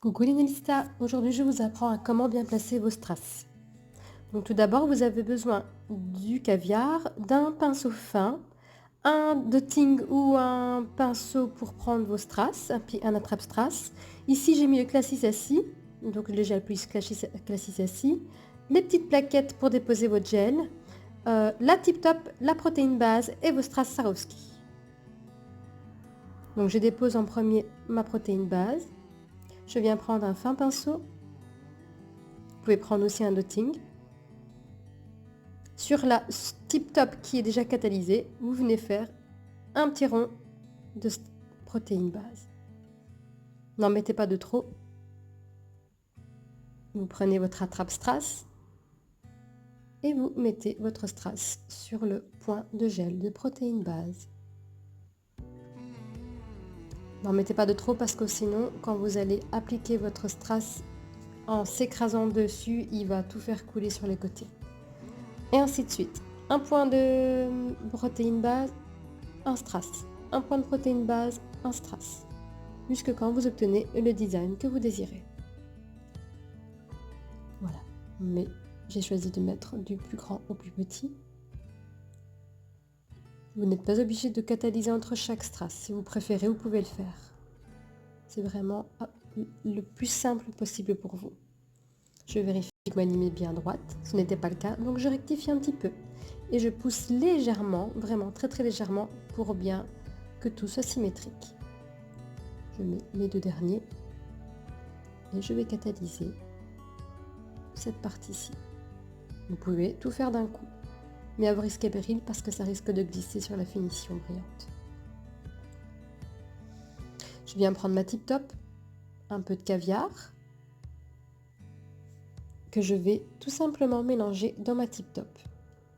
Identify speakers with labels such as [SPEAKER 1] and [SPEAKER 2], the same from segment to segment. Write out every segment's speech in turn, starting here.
[SPEAKER 1] Coucou les Nélista, aujourd'hui je vous apprends à comment bien placer vos strass. Donc tout d'abord vous avez besoin du caviar, d'un pinceau fin, un dotting ou un pinceau pour prendre vos strass, un attrape-strass. Ici j'ai mis le Classis assis, donc le gel plus Classis assis, les petites plaquettes pour déposer votre gel, la Tip Top, la protéine base et vos strass Swarovski. Donc je dépose en premier ma protéine base. Je viens prendre un fin pinceau. Vous pouvez prendre aussi un dotting. Sur la Tip Top qui est déjà catalysée, vous venez faire un petit rond de protéine base. N'en mettez pas de trop. Vous prenez votre attrape strass et vous mettez votre strass sur le point de gel de protéine base. N'en mettez pas de trop parce que sinon, quand vous allez appliquer votre strass en s'écrasant dessus, il va tout faire couler sur les côtés. Et ainsi de suite. Un point de protéine base, un strass. Un point de protéine base, un strass. Jusque quand vous obtenez le design que vous désirez. Voilà. Mais j'ai choisi de mettre du plus grand au plus petit. Vous n'êtes pas obligé de catalyser entre chaque strass. Si vous préférez, vous pouvez le faire. C'est vraiment le plus simple possible pour vous. Je vérifie que ma ligne est bien droite. Ce n'était pas le cas, donc je rectifie un petit peu. Et je pousse légèrement, vraiment très très légèrement, pour bien que tout soit symétrique. Je mets les deux derniers et je vais catalyser cette partie-ci. Vous pouvez tout faire d'un coup, mais à vos risques et périls parce que ça risque de glisser sur la finition brillante. Je viens prendre ma Tip Top, un peu de caviar, que je vais tout simplement mélanger dans ma Tip Top.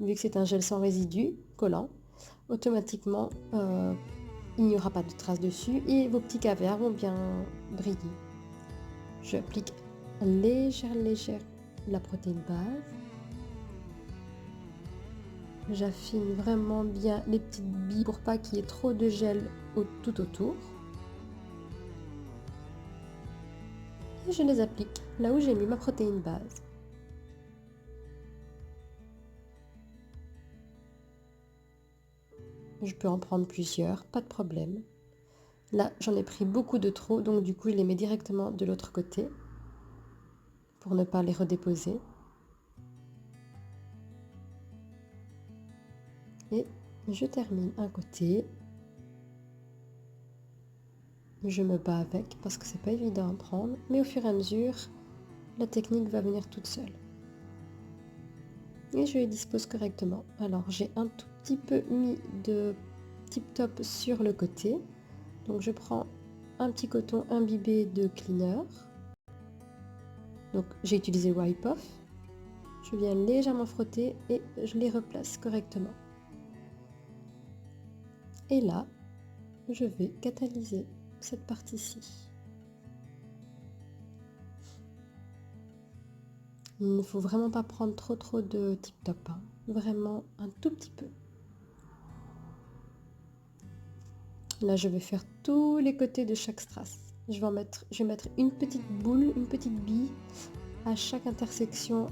[SPEAKER 1] Vu que c'est un gel sans résidus, collant, automatiquement il n'y aura pas de traces dessus et vos petits caviars vont bien briller. Je applique légère la protéine base. J'affine vraiment bien les petites billes pour pas qu'il y ait trop de gel tout autour. Et je les applique là où j'ai mis ma protéine base. Je peux en prendre plusieurs, pas de problème. Là, j'en ai pris beaucoup de trop, donc du coup, je les mets directement de l'autre côté pour ne pas les redéposer. Et je termine un côté. Je me bats avec parce que c'est pas évident à prendre, mais au fur et à mesure, la technique va venir toute seule. Et je les dispose correctement. Alors, j'ai un tout petit peu mis de Tip Top sur le côté. Donc, je prends un petit coton imbibé de cleaner. Donc, j'ai utilisé Wipe Off. Je viens légèrement frotter et je les replace correctement. Et là, je vais catalyser cette partie-ci. Il ne faut vraiment pas prendre trop de Tip Top, hein. Vraiment un tout petit peu. Là, je vais faire tous les côtés de chaque strass. Je vais mettre une petite boule, une petite bille à chaque intersection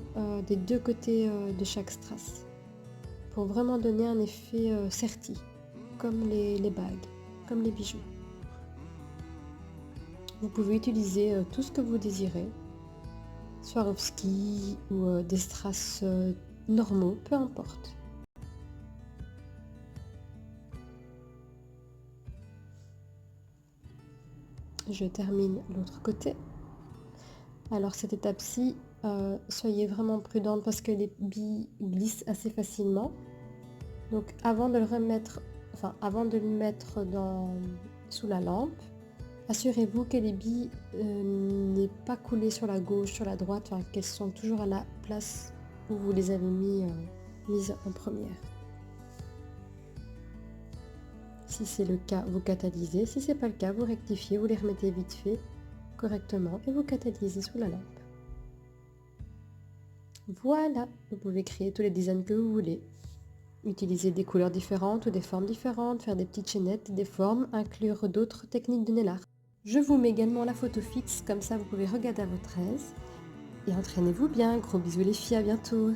[SPEAKER 1] des deux côtés de chaque strass. Pour vraiment donner un effet serti, comme les bagues, comme les bijoux. Vous pouvez utiliser tout ce que vous désirez. Swarovski ou des strass normaux, peu importe. Je termine l'autre côté. Alors cette étape-ci, soyez vraiment prudente parce que les billes glissent assez facilement. Donc avant de le remettre, avant de le mettre sous la lampe, assurez-vous que les billes n'aient pas coulé sur la gauche, sur la droite, qu'elles sont toujours à la place où vous les avez mises en première. Si c'est le cas, vous catalysez. Si c'est pas le cas, vous rectifiez, vous les remettez vite fait correctement et vous catalysez sous la lampe. Voilà, vous pouvez créer tous les designs que vous voulez. Utiliser des couleurs différentes ou des formes différentes, faire des petites chaînettes, des formes, inclure d'autres techniques de nail art. Je vous mets également la photo fixe, comme ça vous pouvez regarder à votre aise. Et entraînez-vous bien. Gros bisous les filles, à bientôt.